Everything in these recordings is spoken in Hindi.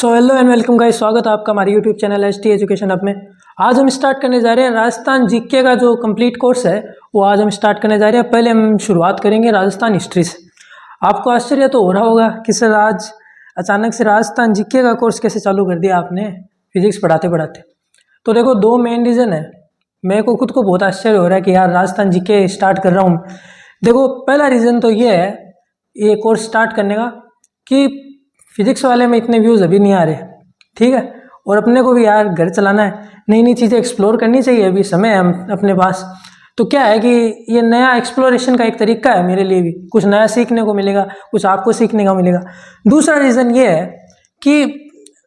So hello and welcome guys, स्वागत है आपका हमारे YouTube channel ST education hub में। आज हम स्टार्ट करने जा रहे हैं राजस्थान जीके का जो कंप्लीट कोर्स है वो आज हम स्टार्ट करने जा रहे हैं। पहले हम शुरुआत करेंगे राजस्थान हिस्ट्री से। आपको आश्चर्य तो हो रहा होगा कि सर आज अचानक से राजस्थान जीके का कोर्स कैसे चालू कर दिया आपने फिजिक्स पढ़ाते पढ़ाते। तो देखो, दो मेन रीज़न है। मेरे को खुद को बहुत आश्चर्य हो रहा है कि यार राजस्थान जीके स्टार्ट कर रहा हूँ। देखो, पहला रीज़न तो ये है ये कोर्स स्टार्ट करने का कि फिजिक्स वाले में इतने व्यूज़ अभी नहीं आ रहे, ठीक है। और अपने को भी यार घर चलाना है, नई नई चीज़ें एक्सप्लोर करनी चाहिए, अभी समय है हम अपने पास। तो क्या है कि ये नया एक्सप्लोरेशन का एक तरीका है मेरे लिए भी, कुछ नया सीखने को मिलेगा, कुछ आपको सीखने का मिलेगा। दूसरा रीज़न ये है कि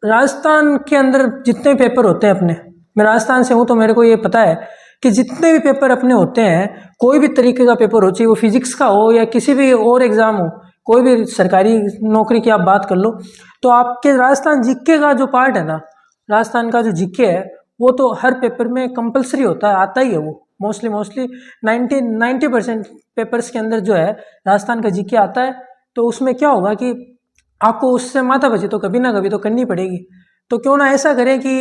राजस्थान के अंदर जितने पेपर होते हैं अपने, मैं राजस्थान से हूँ तो मेरे को ये पता है कि जितने भी पेपर अपने होते हैं, कोई भी तरीके का पेपर हो, चाहे वो फिजिक्स का हो या किसी भी और एग्ज़ाम हो, कोई भी सरकारी नौकरी की आप बात कर लो, तो आपके राजस्थान जीके का जो पार्ट है ना, राजस्थान का जो जीके है वो तो हर पेपर में कंपलसरी होता है, आता ही है वो। मोस्टली 90% पेपर्स के अंदर जो है राजस्थान का जीके आता है। तो उसमें क्या होगा कि आपको उससे माथापच्ची तो कभी ना कभी तो करनी पड़ेगी। तो क्यों ना ऐसा करें कि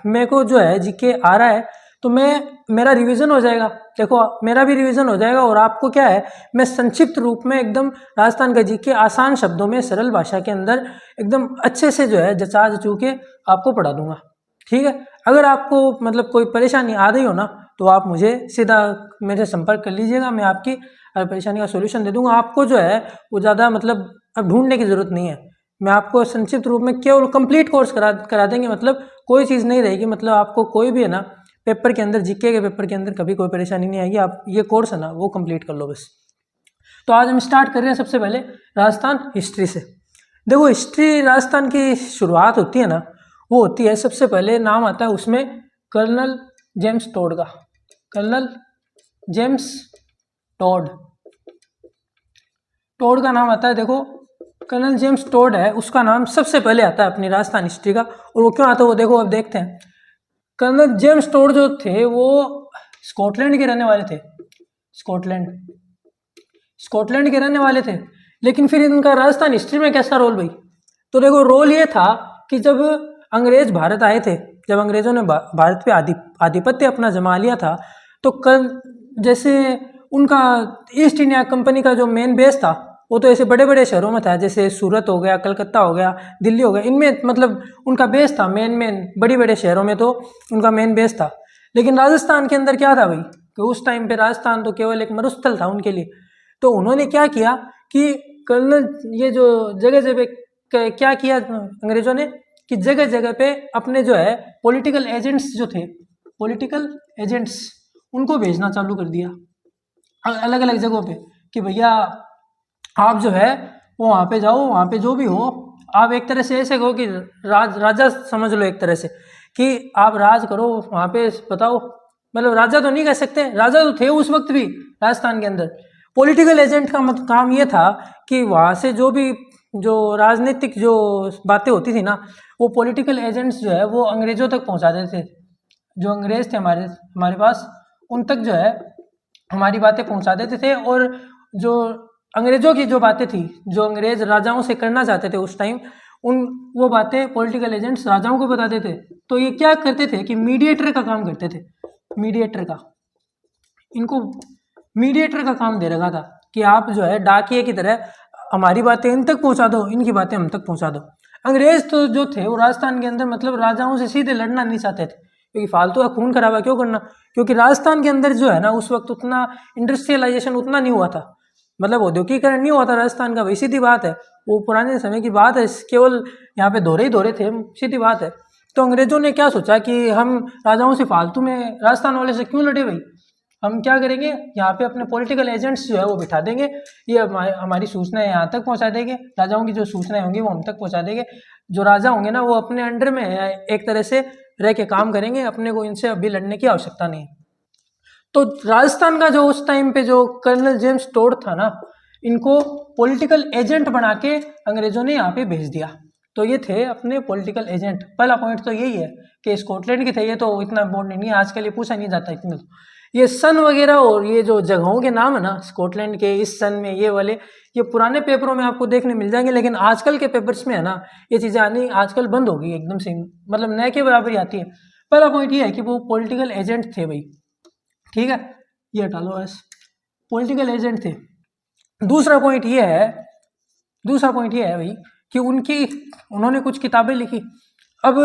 मेरे को जो है जीके आ रहा है तो मेरा रिवीजन हो जाएगा। देखो, मेरा भी रिवीजन हो जाएगा और आपको क्या है, मैं संक्षिप्त रूप में एकदम राजस्थान का जीके आसान शब्दों में सरल भाषा के अंदर एकदम अच्छे से जो है जचा जचू के आपको पढ़ा दूंगा, ठीक है। अगर आपको मतलब कोई परेशानी आ रही हो ना, तो आप मुझे सीधा मेरे संपर्क कर लीजिएगा, मैं आपकी हर परेशानी का सोल्यूशन दे दूंगा। आपको जो है वो ज़्यादा मतलब अब ढूंढने की ज़रूरत नहीं है। मैं आपको संक्षिप्त रूप में केवल कंप्लीट कोर्स करा देंगे, मतलब कोई चीज़ नहीं रहेगी, मतलब आपको कोई भी है ना पेपर के अंदर, जीके के पेपर के अंदर कभी कोई परेशानी नहीं आएगी। आप ये कोर्स है ना वो कंप्लीट कर लो बस। तो आज हम स्टार्ट कर रहे हैं सबसे पहले राजस्थान हिस्ट्री से। देखो, हिस्ट्री राजस्थान की शुरुआत होती है ना, वो होती है सबसे पहले नाम आता है उसमें कर्नल जेम्स टोड का। कर्नल जेम्स टोड का नाम आता है। देखो, कर्नल जेम्स टोड है, उसका नाम सबसे पहले आता है अपनी राजस्थान हिस्ट्री का। और वो क्यों आता है वो देखो, अब देखते हैं। कर्नल जेम्स टोड जो थे वो स्कॉटलैंड के रहने वाले थे। स्कॉटलैंड के रहने वाले थे, लेकिन फिर इनका राजस्थान हिस्ट्री में कैसा रोल भाई? तो देखो, रोल ये था कि जब अंग्रेज भारत आए थे, जब अंग्रेजों ने भारत पे आधिपत्य अपना जमा लिया था, तो जैसे उनका ईस्ट इंडिया कंपनी का जो मेन बेस था वो तो ऐसे बड़े बड़े शहरों में था, जैसे सूरत हो गया, कलकत्ता हो गया, दिल्ली हो गया, इनमें मतलब उनका बेस था। मेन बड़ी बड़े शहरों में तो उनका मेन बेस था। लेकिन राजस्थान के अंदर क्या था भाई, कि उस टाइम पे राजस्थान तो केवल एक मरुस्थल था उनके लिए। तो उन्होंने क्या किया कि कर्नल ये जो जगह जगह क्या किया अंग्रेजों ने कि जगह जगह पे अपने जो है पॉलिटिकल एजेंट्स जो थे, पॉलिटिकल एजेंट्स, उनको भेजना चालू कर दिया अलग अलग जगहों पे कि भैया आप जो है वो वहाँ पे जाओ, वहाँ पे जो भी हो आप एक तरह से ऐसे कहो कि राजा समझ लो, एक तरह से कि आप राज करो वहाँ पे, बताओ। मतलब राजा तो नहीं कह सकते, राजा तो थे उस वक्त भी राजस्थान के अंदर। पॉलिटिकल एजेंट का मतलब काम ये था कि वहाँ से जो राजनीतिक जो बातें होती थी ना, वो पॉलिटिकल एजेंट्स जो है वो अंग्रेजों तक पहुँचा देते थे। जो अंग्रेज थे हमारे पास, उन तक जो है हमारी बातें पहुँचा देते थे। और जो अंग्रेजों की जो बातें थी, जो अंग्रेज राजाओं से करना चाहते थे उस टाइम, वो बातें पॉलिटिकल एजेंट्स राजाओं को बताते थे। तो ये क्या करते थे कि मीडिएटर का काम करते थे। इनको मीडिएटर का काम दे रखा था कि आप जो है डाकिये की तरह हमारी बातें इन तक पहुंचा दो, इनकी बातें हम तक पहुंचा दो। अंग्रेज तो जो थे वो राजस्थान के अंदर मतलब राजाओं से सीधे लड़ना नहीं चाहते थे, क्योंकि फालतू का खून खराबा क्यों करना। क्योंकि राजस्थान के अंदर जो है ना उस वक्त उतना इंडस्ट्रियलाइजेशन उतना नहीं हुआ था, मतलब औद्योगिकरण नहीं हुआ था राजस्थान का। वही सीधी बात है, वो पुराने समय की बात है, केवल यहाँ पे दौरे ही दौरे थे, सीधी बात है। तो अंग्रेजों ने क्या सोचा कि हम राजाओं से फालतू में राजस्थान वाले से क्यों लड़े भाई, हम क्या करेंगे, यहाँ पे अपने पॉलिटिकल एजेंट्स जो है वो बिठा देंगे, ये हमारी सूचनाएं यहाँ तक पहुँचा देंगे, राजाओं की जो सूचनाएं होंगी वो हम तक पहुँचा देंगे। जो राजा होंगे ना वो अपने अंडर में एक तरह से रह के काम करेंगे, अपने को इनसे अभी लड़ने की आवश्यकता नहीं। तो राजस्थान का जो उस टाइम पे जो कर्नल जेम्स टोड था ना, इनको पॉलिटिकल एजेंट बना के अंग्रेजों ने यहाँ पे भेज दिया। तो ये थे अपने पॉलिटिकल एजेंट। पहला पॉइंट तो यही है कि स्कॉटलैंड के थे, ये तो इतना इम्पोर्टेंट नहीं है, आज के लिए पूछा नहीं जाता इतना। ये सन वगैरह और ये जो जगहों के नाम है ना, स्कॉटलैंड के इस सन में ये वाले, ये पुराने पेपरों में आपको देखने मिल जाएंगे, लेकिन आजकल के पेपर्स में है ना ये चीज़ें आनी आजकल बंद हो गई एकदम से, मतलब नए के बराबर ही आती है। पहला पॉइंट ये है कि वो पॉलिटिकल एजेंट थे भाई, ठीक है, ये हटा लो बस, पॉलिटिकल एजेंट थे। दूसरा पॉइंट ये है भाई कि उन्होंने कुछ किताबें लिखी। अब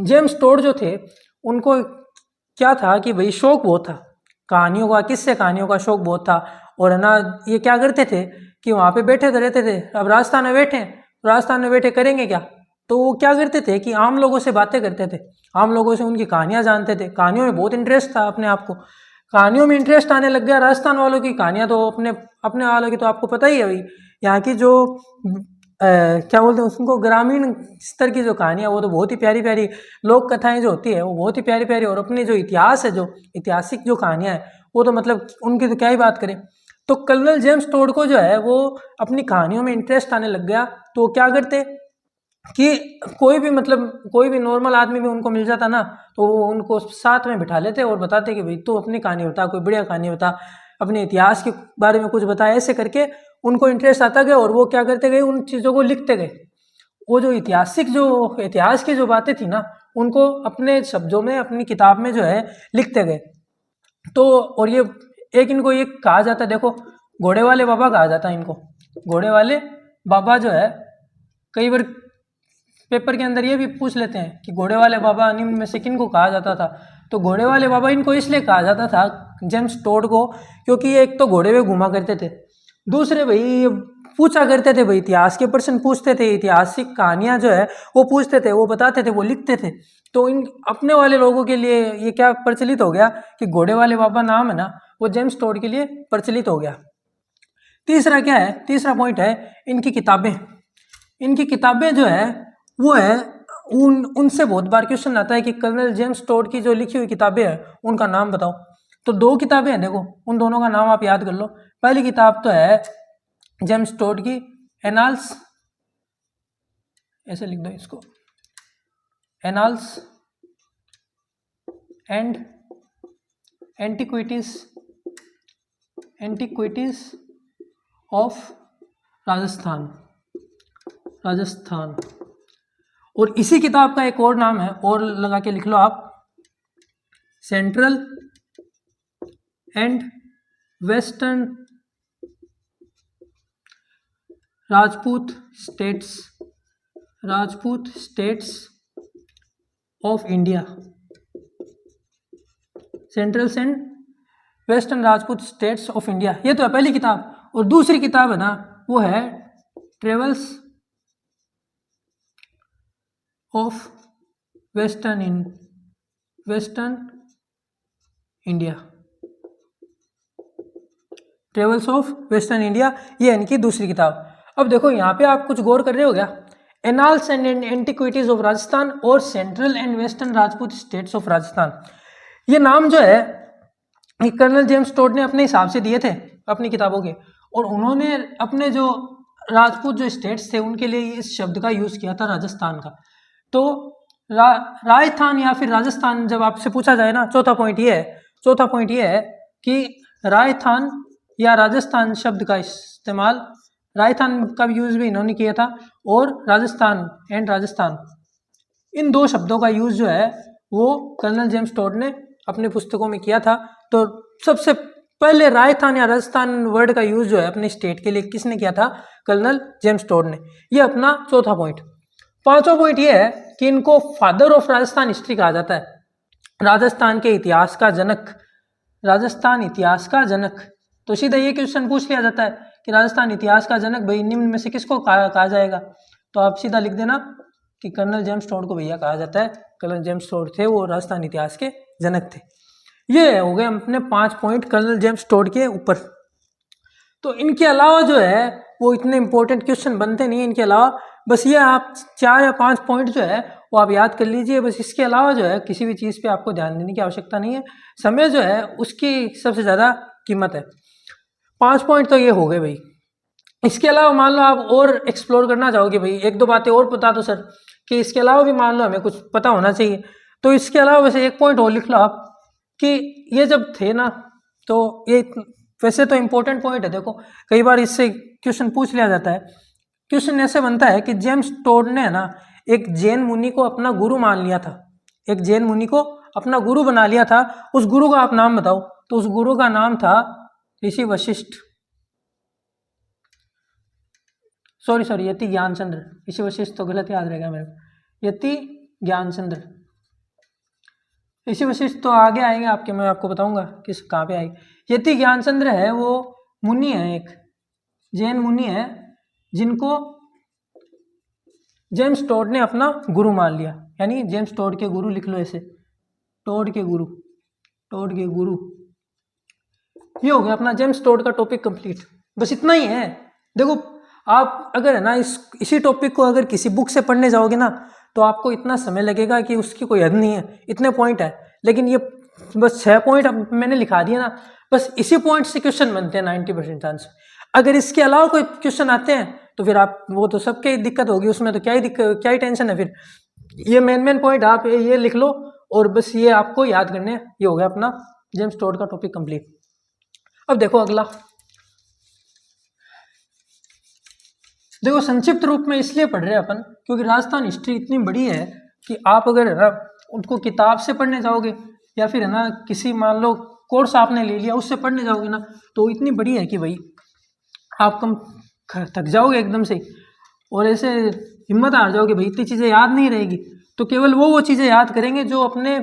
जेम्स टोड जो थे उनको क्या था कि भाई शौक बहुत था कहानियों का, किससे कहानियों का शौक बहुत था, और है ना ये क्या करते थे कि वहाँ पे बैठे तो रहते थे। अब राजस्थान में बैठे करेंगे क्या, तो वो क्या करते थे कि आम लोगों से बातें करते थे, आम लोगों से उनकी कहानियाँ जानते थे। कहानियों में बहुत इंटरेस्ट था अपने आप को, कहानियों में इंटरेस्ट आने लग गया। राजस्थान वालों की कहानियाँ तो अपने वालों की तो आपको पता ही है भाई, यहाँ की जो क्या बोलते हैं उसको, ग्रामीण स्तर की जो कहानियाँ वो तो बहुत ही प्यारी प्यारी, लोक कथाएं जो होती है वो बहुत ही प्यारी प्यारी, और अपने जो इतिहास है, जो ऐतिहासिक जो कहानियाँ है वो तो मतलब उनकी तो क्या ही बात करें। तो कर्नल जेम्स टोड को जो है वो अपनी कहानियों में इंटरेस्ट आने लग गया, तो वो क्या करते कि कोई भी नॉर्मल आदमी भी उनको मिल जाता ना, तो वो उनको साथ में बिठा लेते और बताते कि भाई तू अपनी कहानी बता, कोई बढ़िया कहानी बता, अपने इतिहास के बारे में कुछ बता। ऐसे करके उनको इंटरेस्ट आता गया और वो क्या करते गए, उन चीज़ों को लिखते गए। वो जो इतिहास की जो बातें थी ना, उनको अपने शब्दों में अपनी किताब में जो है लिखते गए। तो और ये इनको ये कहा जाता है, देखो घोड़े वाले बाबा कहा जाता है इनको। घोड़े वाले बाबा जो है, कई बार पेपर के अंदर ये भी पूछ लेते हैं कि घोड़े वाले बाबा निम्न में से किन को कहा जाता था। तो घोड़े वाले बाबा इनको इसलिए कहा जाता था जेम्स टोड को, क्योंकि ये एक तो घोड़े पे घुमा करते थे, दूसरे भाई पूछा करते थे, भाई इतिहास के प्रश्न पूछते थे, ऐतिहासिक कहानियां जो है वो पूछते थे, वो बताते थे, वो लिखते थे। तो इन अपने वाले लोगों के लिए ये क्या प्रचलित हो गया कि घोड़े वाले बाबा नाम है ना वो जेम्स टोड के लिए प्रचलित हो गया। तीसरा क्या है, तीसरा पॉइंट है इनकी किताबें जो है वो है उनसे बहुत बार क्वेश्चन आता है कि कर्नल जेम्स टोड की जो लिखी हुई किताबें हैं उनका नाम बताओ। तो 2 किताबें हैं, देखो उन दोनों का नाम आप याद कर लो। पहली किताब तो है जेम्स टोड की एनाल्स, ऐसे लिख दो इसको, annals and antiquities of Rajasthan. और इसी किताब का एक और नाम है, और लगा के लिख लो आप, central and western Rajput states of India. Central and western Rajput states of India, ये तो है पहली किताब। और दूसरी किताब है ना वो है travels of western India. Travels of western India, ये इनकी दूसरी किताब। अब देखो यहाँ पे आप कुछ गौर कर रहे हो क्या, annals and antiquities of Rajasthan और central and western Rajput states of Rajasthan, ये नाम जो है कर्नल जेम्स टोड ने अपने हिसाब से दिए थे अपनी किताबों के, और उन्होंने अपने जो राजपूत जो स्टेट्स थे उनके लिए इस शब्द का यूज किया था राजस्थान का। तो राजस्थान या फिर राजस्थान जब आपसे पूछा जाए ना, चौथा पॉइंट ये है कि राजस्थान या राजस्थान शब्द का इस्तेमाल, राजस्थान का भी यूज भी इन्होंने किया था, और राजस्थान इन 2 शब्दों का यूज जो है वो कर्नल जेम्स टोड ने अपने पुस्तकों में किया था। तो सबसे पहले राजस्थान या राजस्थान वर्ड का यूज जो है अपने स्टेट के लिए किसने किया था, कर्नल जेम्स टोड ने। ये अपना चौथा पॉइंट। पांचवा पॉइंट ये है कि इनको फादर ऑफ राजस्थान हिस्ट्री कहा जाता है, राजस्थान इतिहास का जनक। तो सीधा ये क्वेश्चन पूछ लिया जाता है कि राजस्थान इतिहास का जनक भाई निम्न में से किसको कहा जाएगा, तो आप सीधा लिख देना कि कर्नल जेम्स टोड को भैया कहा जाता है। कर्नल जेम्स टोड थे वो राजस्थान इतिहास के जनक थे। ये हो गए अपने 5 पॉइंट कर्नल जेम्स टोड के ऊपर। तो इनके अलावा जो है वो इतने इंपॉर्टेंट क्वेश्चन बनते नहीं, इनके अलावा बस ये आप 4 या 5 पॉइंट जो है वो आप याद कर लीजिए। बस इसके अलावा जो है किसी भी चीज़ पे आपको ध्यान देने की आवश्यकता नहीं है। समय जो है उसकी सबसे ज़्यादा कीमत है। 5 पॉइंट तो ये हो गए भाई। इसके अलावा मान लो आप और एक्सप्लोर करना चाहोगे भाई, 1-2 बातें और बता दो सर कि इसके अलावा भी मान लो हमें कुछ पता होना चाहिए, तो इसके अलावा वैसे एक पॉइंट और लिख लो आप कि ये जब थे ना, तो ये वैसे तो इम्पोर्टेंट पॉइंट है, देखो कई बार इससे क्वेश्चन पूछ लिया जाता है। क्वेश्चन ऐसे बनता है कि जेम्स टोड ने ना एक जैन मुनि को अपना गुरु मान लिया था, एक जैन मुनि को अपना गुरु बना लिया था। उस गुरु का आप नाम बताओ। तो उस गुरु का नाम था ऋषि वशिष्ठ, सॉरी यति ज्ञानचंद्र। ऋषि वशिष्ठ तो गलत याद रहेगा मेरे को, यति ज्ञानचंद्र। ऋषि वशिष्ठ तो आगे आएंगे आपके, मैं आपको बताऊंगा किस कहाँ पे आएगी। यति ज्ञानचंद्र है वो मुनि है, एक जैन मुनि है जिनको जेम्स टोड ने अपना गुरु मान लिया। यानी जेम्स टोड के गुरु लिख लो ऐसे, टोड के गुरु, टोड के गुरु। ये हो गया अपना जेम्स टोड का टॉपिक कंप्लीट। बस इतना ही है। देखो आप अगर है ना इसी टॉपिक को अगर किसी बुक से पढ़ने जाओगे ना, तो आपको इतना समय लगेगा कि उसकी कोई हद नहीं है, इतने पॉइंट है। लेकिन ये बस 6 पॉइंट अब मैंने लिखा दिया ना, बस इसी पॉइंट से क्वेश्चन बनते हैं 90% चांस। अगर इसके अलावा कोई क्वेश्चन आते हैं तो फिर आप, वो तो सबके दिक्कत होगी उसमें, तो क्या ही टेंशन है फिर। ये मेन पॉइंट आप ये लिख लो और बस ये आपको याद करने हैं। ये हो गया अपना जेम्स टोड का टॉपिक कंप्लीट। अब देखो अगला, देखो संक्षिप्त रूप में इसलिए पढ़ रहे हैं अपन क्योंकि राजस्थान हिस्ट्री इतनी बड़ी है कि आप अगर है ना उनको किताब से पढ़ने जाओगे या फिर है ना किसी मान लो कोर्स आपने ले लिया उससे पढ़ने जाओगे ना, तो इतनी बड़ी है कि भाई आप कम थक जाओगे एकदम से, और ऐसे हिम्मत हार जाओगे भाई इतनी चीज़ें याद नहीं रहेगी। तो केवल वो चीज़ें याद करेंगे जो अपने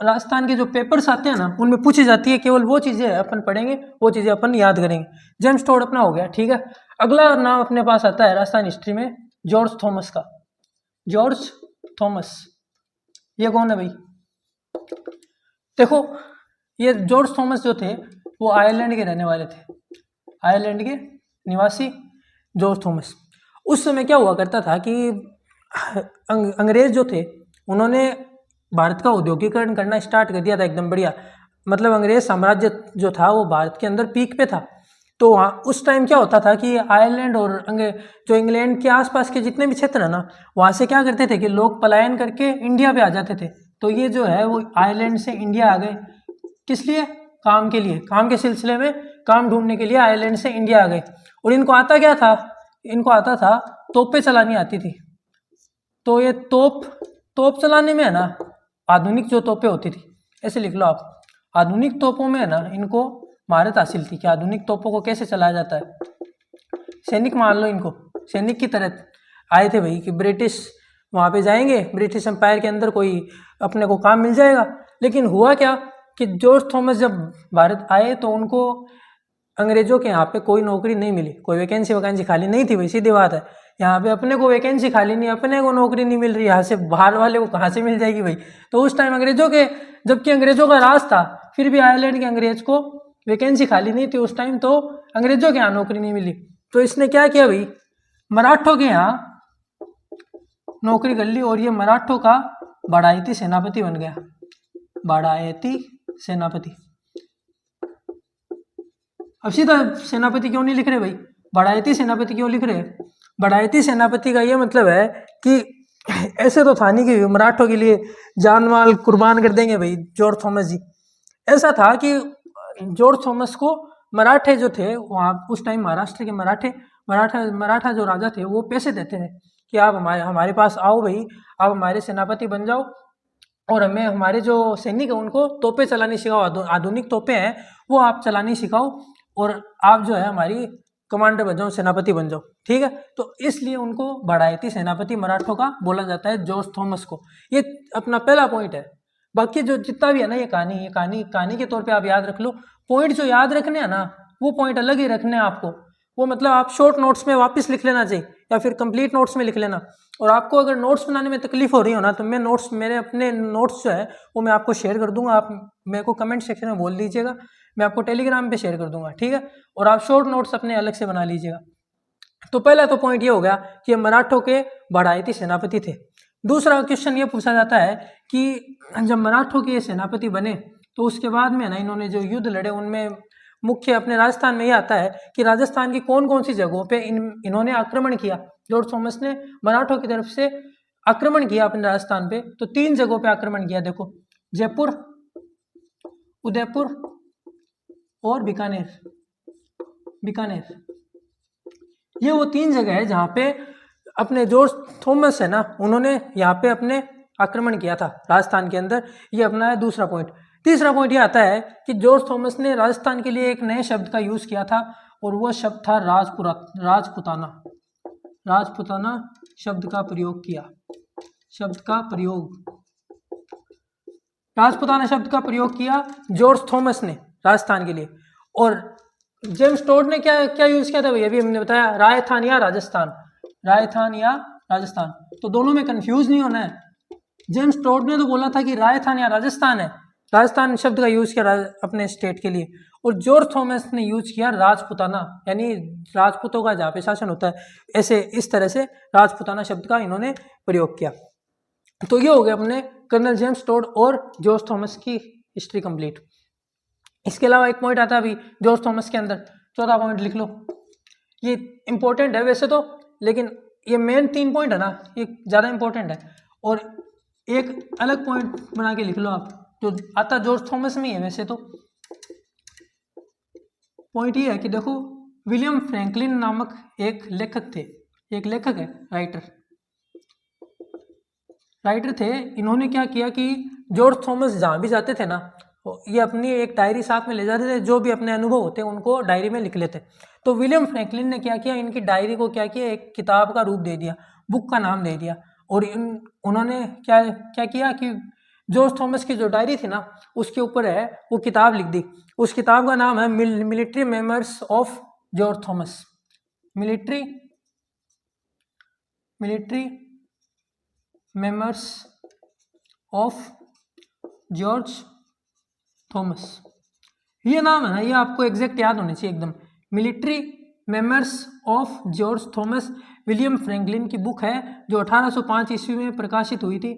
राजस्थान के जो पेपर्स आते हैं ना उनमें पूछी जाती है, केवल वो चीज़ें अपन पढ़ेंगे, वो चीज़ें अपन याद करेंगे। जेम्स टोड अपना हो गया, ठीक है। अगला नाम अपने पास आता है राजस्थान हिस्ट्री में जॉर्ज थॉमस का। जॉर्ज थॉमस, ये कौन है भाई? देखो ये जॉर्ज थॉमस जो थे वो आयरलैंड के रहने वाले थे, आयरलैंड के निवासी जॉर्ज थॉमस। उस समय क्या हुआ करता था कि अंग्रेज जो थे उन्होंने भारत का औद्योगिकरण करना स्टार्ट कर दिया था एकदम बढ़िया। मतलब अंग्रेज साम्राज्य जो था वो भारत के अंदर पीक पे था। तो वहाँ उस टाइम क्या होता था कि आयरलैंड और जो इंग्लैंड के आसपास के जितने भी क्षेत्र है ना, वहाँ से क्या करते थे कि लोग पलायन करके इंडिया पे आ जाते थे। तो ये जो है वो आयरलैंड से इंडिया आ गए, किस लिए? काम के लिए, काम के सिलसिले में काम ढूंढने के लिए आयरलैंड से इंडिया आ गए। और इनको आता क्या था? इनको आता था तोपें चलानी आती थी। तो ये तोप चलाने में है ना, आधुनिक जो तोपें होती थी, ऐसे लिख लो आप, आधुनिक तोपों में है ना इनको महारत हासिल थी कि आधुनिक तोपों को कैसे चलाया जाता है। सैनिक मान लो इनको, सैनिक की तरह आए थे भाई कि ब्रिटिश वहाँ पे जाएंगे, ब्रिटिश एम्पायर के अंदर कोई अपने को काम मिल जाएगा। लेकिन हुआ क्या कि जॉर्ज थॉमस जब भारत आए तो उनको अंग्रेजों के यहाँ पे कोई नौकरी नहीं मिली, कोई वैकेंसी खाली नहीं थी भाई, सीधी बात है। यहाँ पे अपने को वैकेंसी खाली नहीं, अपने को नौकरी नहीं मिल रही, यहाँ से बाहर वाले को कहाँ से मिल जाएगी भाई। तो उस टाइम अंग्रेजों के, जबकि अंग्रेजों का राज था, फिर भी आयरलैंड के अंग्रेज को वैकेंसी खाली नहीं थी उस टाइम, तो अंग्रेजों के यहाँ नौकरी नहीं मिली। तो इसने क्या किया भाई, मराठों के यहाँ नौकरी कर ली और ये मराठों का बाड़ायती सेनापति बन गया। बाड़ायती सेनापति। अब सीधा सेनापति क्यों नहीं लिख रहे भाई, बाड़ायती सेनापति क्यों लिख रहे हैं? बाड़ायती सेनापति का ये मतलब है कि ऐसे तो था नहीं कि मराठों के लिए जान माल कुर्बान कर देंगे भाई जॉर्ज थॉमस जी। ऐसा था कि जॉर्ज थॉमस को मराठे जो थे वहाँ उस टाइम महाराष्ट्र के मराठा जो राजा थे वो पैसे देते थे कि आप हमारे पास आओ भाई, आप हमारे सेनापति बन जाओ और हमें हमारे जो सैनिक है उनको तोपें चलानी सिखाओ, आधुनिक तोपें हैं वो आप चलानी सिखाओ और आप जो है हमारी कमांडर बन जाओ, सेनापति बन जाओ, ठीक है। तो इसलिए उनको बाड़ायती सेनापति मराठों का बोला जाता है, जॉर्ज थॉमस को। ये अपना पहला पॉइंट है। बाकी जो जितना भी है ना ये कहानी के तौर पे आप याद रख लो। पॉइंट जो याद रखने हैं ना वो पॉइंट अलग ही रखने हैं आपको, वो मतलब आप शॉर्ट नोट्स में वापस लिख लेना चाहिए या फिर कंप्लीट नोट्स में लिख लेना। और आपको अगर नोट्स बनाने में तकलीफ हो रही हो ना तो मैं नोट्स, मेरे अपने नोट्स जो है वो मैं आपको शेयर कर दूंगा, आप मेरे को कमेंट सेक्शन में बोल दीजिएगा, मैं आपको टेलीग्राम पे शेयर कर दूंगा, ठीक है। और आप शॉर्ट नोट्स अपने अलग से बना लीजिएगा। तो पहला तो पॉइंट ये हो गया कि मराठों के बाड़ायती सेनापति थे। दूसरा क्वेश्चन ये पूछा जाता है कि जब मराठों के सेनापति बने तो उसके बाद में ना इन्होंने जो युद्ध लड़े उनमें मुख्य अपने राजस्थान में ये आता है कि राजस्थान की कौन कौन सी जगहों पे इन्होंने आक्रमण किया। जॉर्ज थॉमस ने मराठों की तरफ से आक्रमण किया अपने राजस्थान पे, तो 3 जगहों पे आक्रमण किया। देखो, जयपुर, उदयपुर और बीकानेर। ये वो 3 जगह है जहाँ पे अपने जॉर्ज थॉमस है ना, उन्होंने यहाँ पे अपने आक्रमण किया था राजस्थान के अंदर। ये अपना है दूसरा पॉइंट। तीसरा पॉइंट ये आता है कि जॉर्ज थॉमस ने राजस्थान के लिए एक नए शब्द का यूज किया था और वो शब्द था राजपुताना। राजपुताना शब्द का प्रयोग किया। राजपुताना शब्द का प्रयोग किया जॉर्ज थॉमस ने राजस्थान के लिए। और जेम्स टोड ने क्या यूज किया था भैया, अभी हमने बताया राजस्थान या राजस्थान। तो दोनों में कंफ्यूज नहीं होना है। जेम्स टोड ने तो बोला था कि राजस्थान या राजस्थान है, राजस्थान शब्द का यूज किया अपने स्टेट के लिए। और जॉर्ज थॉमस ने यूज किया राजपुताना, यानी राजपूतों का जहाँ पे शासन होता है, ऐसे इस तरह से राजपुताना शब्द का इन्होंने प्रयोग किया। तो ये हो गया अपने कर्नल जेम्स टोड और जॉर्ज थॉमस की हिस्ट्री कंप्लीट। इसके अलावा एक पॉइंट आता है अभी जॉर्ज थॉमस के अंदर, चौथा पॉइंट लिख लो। ये इंपॉर्टेंट है वैसे तो, लेकिन ये मेन 3 पॉइंट है ना, ये ज़्यादा इंपॉर्टेंट है। और एक अलग पॉइंट बना के लिख लो आप, जो आता जॉर्ज थॉमस में ही है वैसे तो। पॉइंट ये है कि देखो, विलियम फ्रैंकलिन नामक एक लेखक थे, एक लेखक है, राइटर थे। इन्होंने क्या किया कि जॉर्ज थॉमस जहाँ भी जाते थे ना, ये अपनी एक डायरी साथ में ले जाते थे, जो भी अपने अनुभव होते हैं उनको डायरी में लिख लेते। तो विलियम फ्रैंकलिन ने क्या किया, इनकी डायरी को क्या किया, एक किताब का रूप दे दिया, बुक का नाम दे दिया। और उन्होंने क्या किया कि जॉर्ज थॉमस की जो डायरी थी ना, उसके ऊपर है वो किताब लिख दी। उस किताब का नाम है military memoirs of George Thomas. Military memoirs of George Thomas. ये नाम है ना, ये आपको एग्जैक्ट याद होनी चाहिए एकदम। Military memoirs of George Thomas William Franklin की बुक है, जो 1805 ईस्वी में प्रकाशित हुई थी।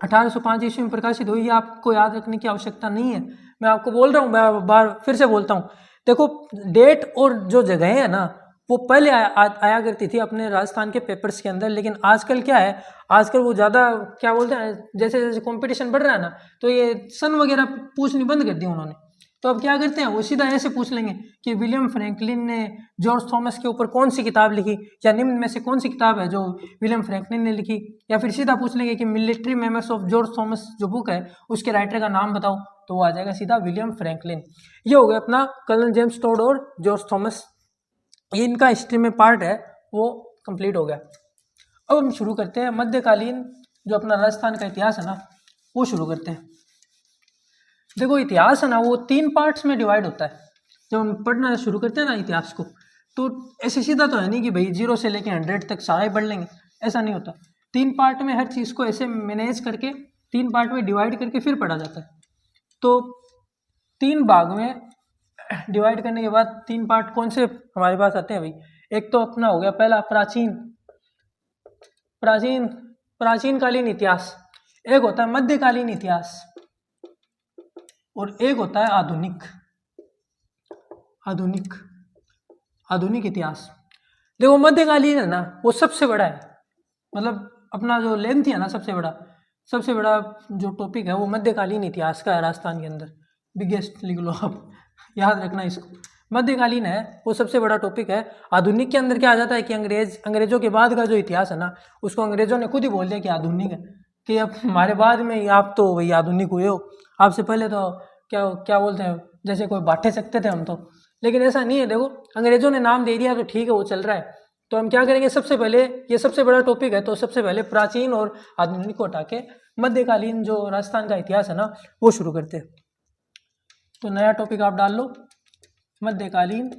1805 ईस्वी में प्रकाशित हुई। ये आपको याद रखने की आवश्यकता नहीं है, मैं आपको बोल रहा हूँ, मैं बार फिर से बोलता हूँ। देखो, डेट और जो जगह है ना, वो पहले आया करती थी अपने राजस्थान के पेपर्स के अंदर। लेकिन आजकल क्या है, आजकल वो ज़्यादा क्या बोलते हैं, जैसे जैसे कंपटीशन बढ़ रहा है ना, तो ये सन वगैरह पूछनी बंद कर दी उन्होंने। तो अब क्या करते हैं, वो सीधा ऐसे पूछ लेंगे कि विलियम फ्रैंकलिन ने जॉर्ज थॉमस के ऊपर कौन सी किताब लिखी, या निम्न में से कौन सी किताब है जो विलियम फ्रैंकलिन ने लिखी। या फिर सीधा पूछ लेंगे कि military memoirs of George Thomas जो बुक है, उसके राइटर का नाम बताओ, तो वो आ जाएगा सीधा विलियम फ्रैंकलिन। ये हो गया अपना कर्नल जेम्स टोड और जॉर्ज थॉमस। ये इनका हिस्ट्री में पार्ट है, वो कंप्लीट हो गया। अब हम शुरू करते हैं मध्यकालीन जो अपना राजस्थान का इतिहास है ना, वो शुरू करते हैं। देखो, इतिहास है ना, वो 3 पार्ट्स में डिवाइड होता है। जब हम पढ़ना शुरू करते हैं ना इतिहास को, तो ऐसे सीधा तो है नहीं कि भाई 0 से लेकर 100 तक सारा ही पढ़ लेंगे, ऐसा नहीं होता। 3 पार्ट में हर चीज़ को ऐसे मैनेज करके 3 पार्ट में डिवाइड करके फिर पढ़ा जाता है। तो 3 भाग में डिवाइड करने के बाद 3 पार्ट कौन से हमारे पास आते हैं भाई। एक तो अपना हो गया पहला प्राचीनकालीन इतिहास, एक होता है मध्यकालीन इतिहास, और एक होता है आधुनिक इतिहास। देखो, मध्यकालीन है ना, वो सबसे बड़ा है, मतलब अपना जो लेंथ है ना, सबसे बड़ा जो टॉपिक है वो मध्यकालीन इतिहास का है राजस्थान के अंदर। बिगेस्ट लिख लो आप, याद रखना इसको। मध्यकालीन है वो सबसे बड़ा टॉपिक है। आधुनिक के अंदर क्या आ जाता है कि अंग्रेजों के बाद का जो इतिहास है ना, उसको अंग्रेजों ने खुद ही बोल दिया कि आधुनिक है, कि अब हमारे बाद में आप तो वही आधुनिक हुए हो, आपसे पहले तो क्या बोलते हैं, जैसे कोई बांटे सकते थे हम तो। लेकिन ऐसा नहीं है। देखो, अंग्रेजों ने नाम दे दिया तो ठीक है, वो चल रहा है। तो हम क्या करेंगे, सबसे पहले, ये सबसे बड़ा टॉपिक है, तो सबसे पहले प्राचीन और आधुनिक को हटा के मध्यकालीन जो राजस्थान का इतिहास है ना, वो शुरू करते हैं। तो नया टॉपिक आप डाल लो, मध्यकालीन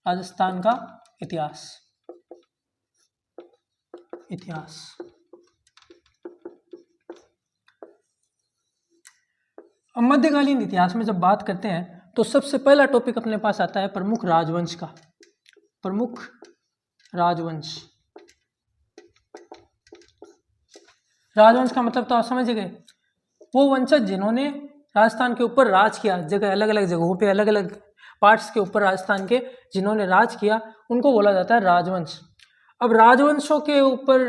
राजस्थान का इतिहास। अब मध्यकालीन इतिहास में जब बात करते हैं, तो सबसे पहला टॉपिक अपने पास आता है प्रमुख राजवंश का। प्रमुख राजवंश का मतलब तो आप समझ गए, वो वंशज जिन्होंने राजस्थान के ऊपर राज किया, जगह अलग अलग जगहों पे, अलग अलग पार्ट्स के ऊपर राजस्थान के जिन्होंने राज किया, उनको बोला जाता है राजवंश। अब राजवंशों के ऊपर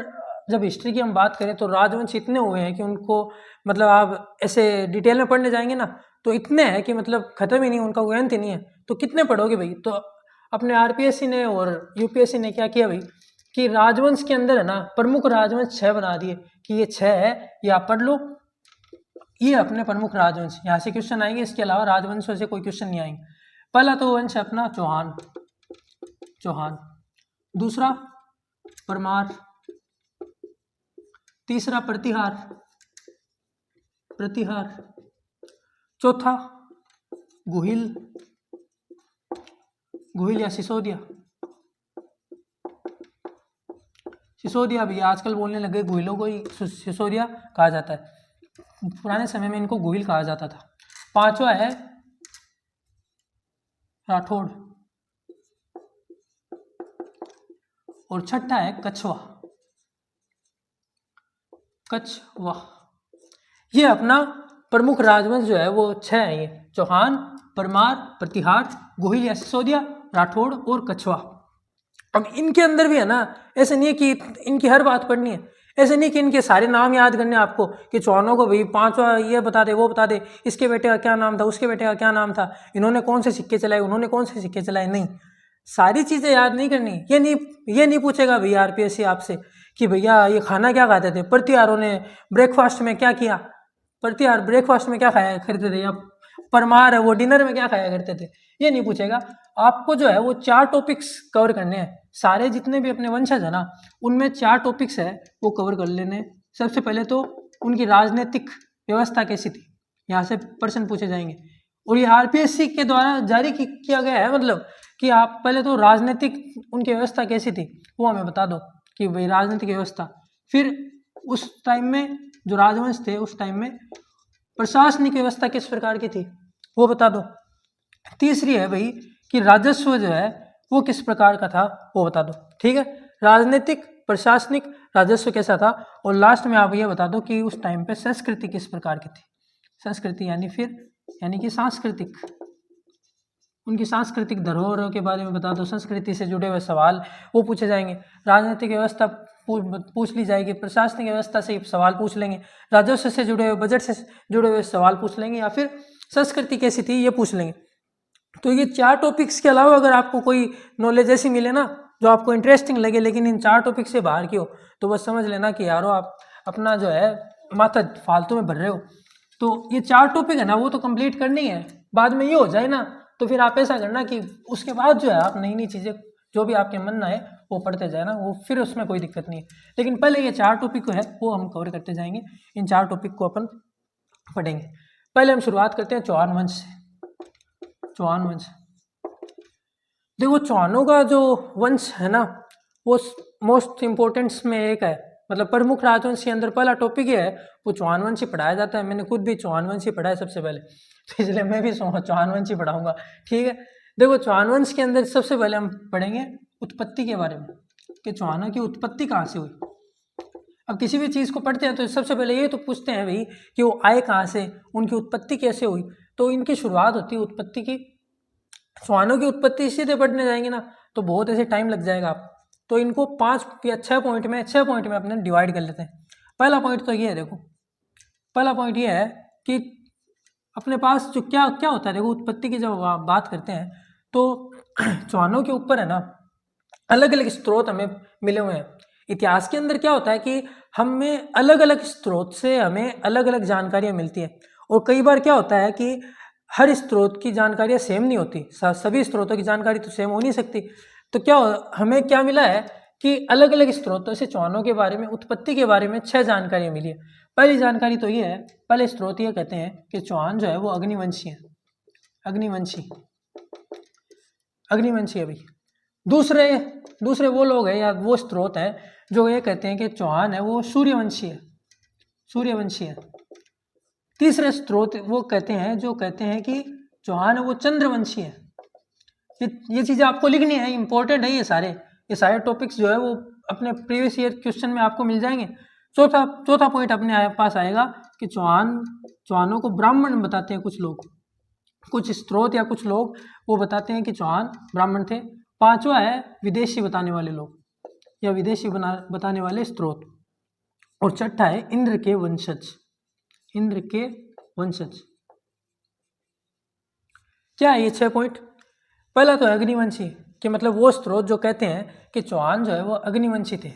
जब हिस्ट्री की हम बात करें तो राजवंश इतने हुए हैं कि उनको मतलब आप ऐसे डिटेल में पढ़ने जाएंगे ना तो इतने हैं कि मतलब खत्म ही नहीं, उनका कोई अंत ही नहीं है। तो कितने पढ़ोगे भाई। तो अपने आरपीएससी ने और यूपीएससी ने क्या किया भाई कि राजवंश के अंदर है ना प्रमुख राजवंश 6 बना दिए कि ये 6 है, ये आप पढ़ लो, ये अपने प्रमुख राजवंश। यहाँ से क्वेश्चन आएंगे, इसके अलावा राजवंशों से कोई क्वेश्चन नहीं आएंगे। पहला तो वंश है अपना चौहान, दूसरा परमार, तीसरा प्रतिहार, चौथा गुहिल या सिसोदिया भी आजकल बोलने लगे गुहिलों को ही सिसोदिया कहा जाता है, पुराने समय में इनको गुहिल कहा जाता था। पांचवा है राठौड़ और छठा है कछवा। ये अपना प्रमुख राजवंश जो है वो 6 है, ये चौहान, परमार, प्रतिहार, गुहिल या सिसोदिया, राठौड़ और कछवा। अब इनके अंदर भी है ना, ऐसे नहीं है कि इनकी हर बात पढ़नी है, ऐसे नहीं कि इनके सारे नाम याद करने आपको कि चौहानों को भाई पांचवा ये बता दे वो बता दे, इसके बेटे का क्या नाम था, उसके बेटे का क्या नाम था, इन्होंने कौन से सिक्के चलाए, उन्होंने कौन से सिक्के चलाए। नहीं, सारी चीज़ें याद नहीं करनी। ये नहीं पूछेगा भैया आरपीएससी आपसे कि भैया ये खाना क्या खाते थे, प्रतिहारों ने ब्रेकफास्ट में क्या किया, प्रतिहार ब्रेकफास्ट में क्या खाया करते थे, या परमार है वो डिनर में क्या खाया करते थे, ये नहीं पूछेगा। आपको जो है वो 4 टॉपिक्स कवर करने हैं। सारे जितने भी अपने वंशज है ना उनमें 4 टॉपिक्स है वो कवर कर लेने। सबसे पहले तो उनकी राजनीतिक व्यवस्था कैसी थी, यहाँ से प्रश्न पूछे जाएंगे। और ये आरपीएससी के द्वारा जारी किया गया है, मतलब कि आप पहले तो राजनीतिक उनकी व्यवस्था कैसी थी वो हमें बता दो कि भाई राजनीतिक व्यवस्था। फिर उस टाइम में जो राजवंश थे उस टाइम में प्रशासनिक व्यवस्था किस प्रकार की थी वो बता दो। तीसरी है भाई कि राजस्व जो है वो किस प्रकार का था वो बता दो। ठीक है, राजनीतिक, प्रशासनिक, राजस्व कैसा था। और लास्ट में आप ये बता दो कि उस टाइम पे संस्कृति किस प्रकार की थी। संस्कृति यानी कि सांस्कृतिक, उनकी सांस्कृतिक धरोहरों के बारे में बता दो। संस्कृति से जुड़े हुए सवाल वो पूछे जाएंगे। राजनीतिक व्यवस्था पूछ ली जाएगी, प्रशासनिक व्यवस्था से सवाल पूछ लेंगे, राजस्व से जुड़े हुए, बजट से जुड़े हुए सवाल पूछ लेंगे, या फिर संस्कृति कैसी थी ये पूछ लेंगे। तो ये 4 टॉपिक्स के अलावा अगर आपको कोई नॉलेज ऐसी मिले ना जो आपको इंटरेस्टिंग लगे लेकिन इन 4 टॉपिक से बाहर की हो तो बस समझ लेना कि यारो आप अपना जो है माथा फालतू में भर रहे हो। तो ये 4 टॉपिक है ना वो तो कंप्लीट करनी है। बाद में ये हो जाए ना तो फिर आप ऐसा करना कि उसके बाद जो है आप नई नई चीज़ें जो भी आपके मन में आए वो पढ़ते जाए ना, वो फिर उसमें कोई दिक्कत नहीं है। लेकिन पहले ये 4 टॉपिक को है वो हम कवर करते जाएंगे। इन 4 टॉपिक को अपन पढ़ेंगे। पहले हम शुरुआत करते हैं चौहान वंश से। चौहान वंश, देखो चौहानों का जो वंश है ना वो मोस्ट इम्पोर्टेंट्स में एक है, मतलब प्रमुख राजवंश के अंदर पहला टॉपिक ये है वो चौहान वंश ही पढ़ाया जाता है। मैंने खुद भी चौहान वंश ही पढ़ा है सबसे पहले, तो इसलिए मैं भी चौहान वंश ही पढ़ाऊंगा। ठीक है, देखो चौहान वंश के अंदर सबसे पहले हम पढ़ेंगे उत्पत्ति के बारे में कि चौहानों की उत्पत्ति कहाँ से हुई। अब किसी भी चीज़ को पढ़ते हैं तो सबसे पहले ये तो पूछते हैं भाई कि वो आए कहाँ से, उनकी उत्पत्ति कैसे हुई। तो इनकी शुरुआत होती है उत्पत्ति की। चौहानों की उत्पत्ति सीधे पढ़ने जाएंगे ना तो बहुत ऐसे टाइम लग जाएगा आप, तो इनको 5 या 6 पॉइंट में अपने डिवाइड कर लेते हैं। पहला पॉइंट तो ये है, देखो पहला पॉइंट ये है कि अपने पास जो क्या होता है, देखो उत्पत्ति की जब बात करते हैं तो चौहानों के ऊपर है ना अलग अलग स्रोत हमें मिले हुए हैं। इतिहास के अंदर क्या होता है कि हमें अलग अलग स्रोत से हमें अलग अलग जानकारियाँ मिलती है, और कई बार क्या होता है कि हर स्रोत की जानकारियाँ सेम नहीं होती, सभी स्रोतों की जानकारी तो सेम हो नहीं सकती। तो हमें क्या मिला है कि अलग अलग स्रोतों से चौहानों के बारे में, उत्पत्ति के बारे में 6 जानकारियाँ मिली है। पहली जानकारी तो ये है, पहले स्रोत ये कहते हैं कि चौहान जो है वो अग्निवंशी है, अग्निवंशी है भाई। दूसरे वो लोग हैं या वो स्रोत हैं जो ये कहते हैं कि चौहान है वो सूर्यवंशी है। तीसरे स्रोत वो कहते हैं कि चौहान है वो चंद्रवंशी है। ये चीज़ें आपको लिखनी है, इंपॉर्टेंट है ये सारे टॉपिक्स जो है वो अपने प्रीवियस ईयर क्वेश्चन में आपको मिल जाएंगे। चौथा पॉइंट अपने पास आएगा कि चौहानों को ब्राह्मण बताते हैं कुछ लोग, कुछ स्रोत या कुछ लोग वो बताते हैं कि चौहान ब्राह्मण थे। 5वां है विदेशी बताने वाले लोग या विदेशी बताने वाले स्रोत। और छठा है इंद्र के वंशज। इंद्र के वंशज क्या है ये 6 पॉइंट? पहला तो है अग्निवंशी, कि मतलब वो स्रोत जो कहते हैं कि चौहान जो है वो अग्निवंशी थे।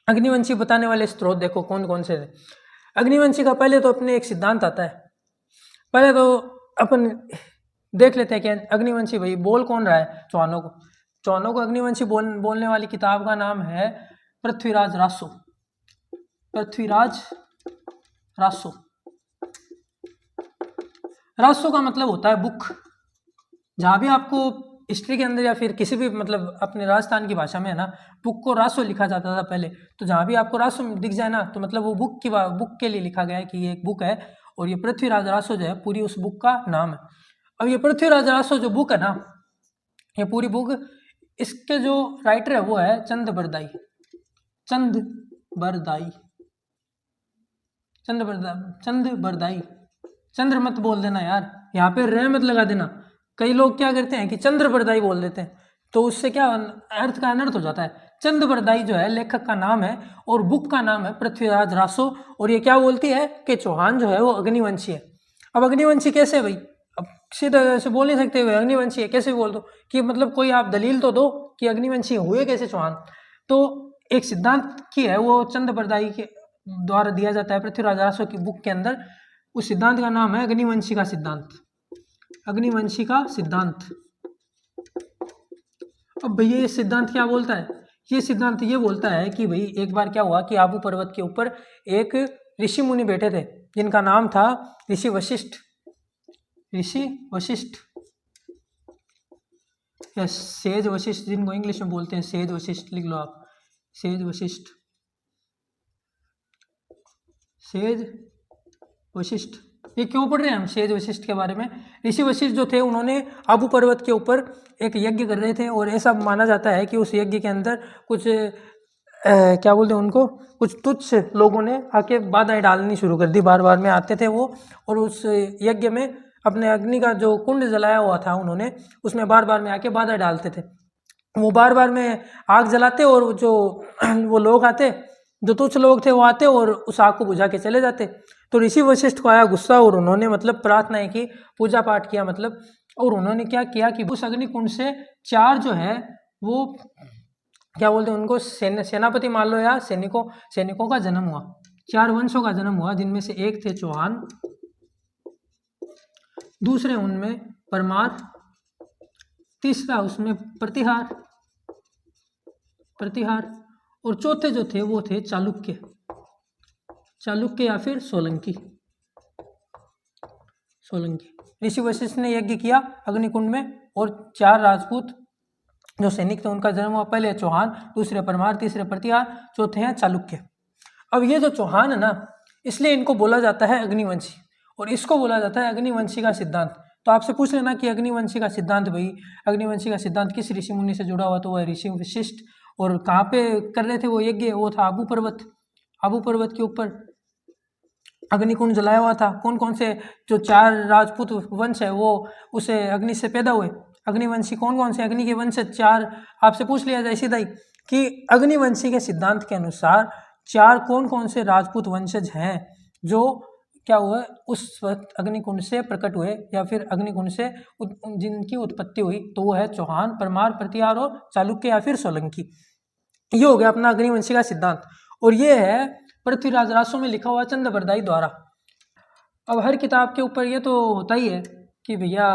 अग्निवंशी बताने वाले स्रोत देखो कौन कौन से थे। अग्निवंशी का पहले तो अपने एक सिद्धांत आता है। पहले तो अपन देख लेते हैं कि अग्निवंशी भाई बोल कौन रहा है चौहानों को। चौहानों को अग्निवंशी बोलने वाली किताब का नाम है पृथ्वीराज रासो। पृथ्वीराज रासो। रासो का मतलब होता है बुक। जहाँ भी आपको हिस्ट्री के अंदर या फिर किसी भी मतलब अपने राजस्थान की भाषा में है ना, बुक को रासो लिखा जाता था पहले। तो जहाँ भी आपको रासो दिख जाए ना, तो मतलब वो बुक के लिए लिखा गया है कि ये एक बुक है, और ये पृथ्वीराज रासो जो है पूरी उस बुक का नाम है। अब ये पृथ्वीराज रासो जो बुक है ना, ये पूरी बुक, इसके जो राइटर है वो है चंद बरदाई। चंद्र मत बोल देना यार, यहाँ पे रे मत लगा देना। कई लोग क्या करते हैं कि चंद्र बरदाई बोल देते हैं, तो उससे क्या अर्थ का अनर्थ हो जाता है। चंद्र बरदाई जो है लेखक का नाम है, और बुक का नाम है पृथ्वीराज रासो। और ये क्या बोलती है कि चौहान जो है वो अग्निवंशी है। अब अग्निवंशी कैसे भाई? अब सीधा से बोल नहीं सकते हुए अग्निवंशी है, कैसे बोल दो कि मतलब कोई आप दलील तो दो कि अग्निवंशी हुए कैसे चौहान। तो एक सिद्धांत की है वो चंद्र बरदाई के द्वारा दिया जाता है पृथ्वीराज रासो की बुक के अंदर। उस सिद्धांत का नाम है अग्निवंशी का सिद्धांत। अग्निवंशी का सिद्धांत। अब भैया ये सिद्धांत क्या बोलता है? ये सिद्धांत ये बोलता है कि भाई एक बार क्या हुआ कि आबू पर्वत के ऊपर एक ऋषि मुनि बैठे थे, जिनका नाम था ऋषि वशिष्ठ। ऋषि वशिष्ठ या सेज वशिष्ठ, जिनको इंग्लिश में बोलते हैं सेज वशिष्ठ, लिख लो आप, सेज वशिष्ठ। सेज वशिष्ठ, ये क्यों पढ़ रहे हैं हम सेज वशिष्ठ के बारे में? ऋषि वशिष्ठ जो थे उन्होंने आबू पर्वत के ऊपर एक यज्ञ कर रहे थे, और ऐसा माना जाता है कि उस यज्ञ के अंदर कुछ क्या बोलते हैं उनको, कुछ तुच्छ लोगों ने आके बाधाएं डालनी शुरू कर दी। बार बार में आते थे वो, और उस यज्ञ में अपने अग्नि का जो कुंड जलाया हुआ था उन्होंने, उसमें बार बार में आके बाधा डालते थे। वो बार बार में आग जलाते, और जो वो लोग आते, जो तुच्छ लोग थे वो आते और उस आग को बुझा के चले जाते। तो ऋषि वशिष्ठ को आया गुस्सा, और उन्होंने मतलब प्रार्थनाएं की, पूजा पाठ किया मतलब, और उन्होंने क्या किया कि उस अग्निकुंड से 4 जो है वो क्या बोलते हैं उनको, सेनापति मान लो या सैनिकों का जन्म हुआ। 4 वंशों का जन्म हुआ, जिनमें से एक थे चौहान, दूसरे उनमें परमार, तीसरा उसमें प्रतिहार, और चौथे जो थे वो थे चालुक्य या फिर सोलंकी। ऋषि वशिष्ठ ने यज्ञ किया अग्निकुंड में, और 4 राजपूत जो सैनिक थे उनका जन्म हुआ। पहले चौहान, दूसरे परमार, तीसरे प्रतिहार, चौथे हैं चालुक्य। अब ये जो चौहान है ना, इसलिए इनको बोला जाता है अग्निवंशी, और इसको बोला जाता है अग्निवंशी का सिद्धांत। तो आपसे पूछ लेना कि अग्निवंशी का सिद्धांत, भाई अग्निवंशी का सिद्धांत किस ऋषि मुनि से जुड़ा हुआ? तो वह ऋषि वशिष्ठ। और कहाँ पे कर रहे थे वो यज्ञ? वो था आबू पर्वत के ऊपर अग्निकुंड जलाया हुआ था। कौन कौन से जो 4 राजपूत वंश है वो उसे अग्नि से पैदा हुए। अग्निवंशी कौन कौन से अग्नि के वंश 4 आपसे पूछ लिया जाए सीधा ही कि अग्निवंशी के सिद्धांत के अनुसार 4 कौन कौन से राजपूत वंशज हैं जो क्या हुआ उस वक्त अग्निकुंड से प्रकट हुए, या फिर अग्निकुंड से जिनकी उत्पत्ति हुई। तो वो है चौहान, परमार, प्रतिहार और चालुक्य या फिर सोलंकी। ये हो गया अपना अग्निवंशी का सिद्धांत, और ये है पृथ्वीराज रासो में लिखा हुआ चंद बरदाई द्वारा। अब हर किताब के ऊपर ये तो होता ही है कि भैया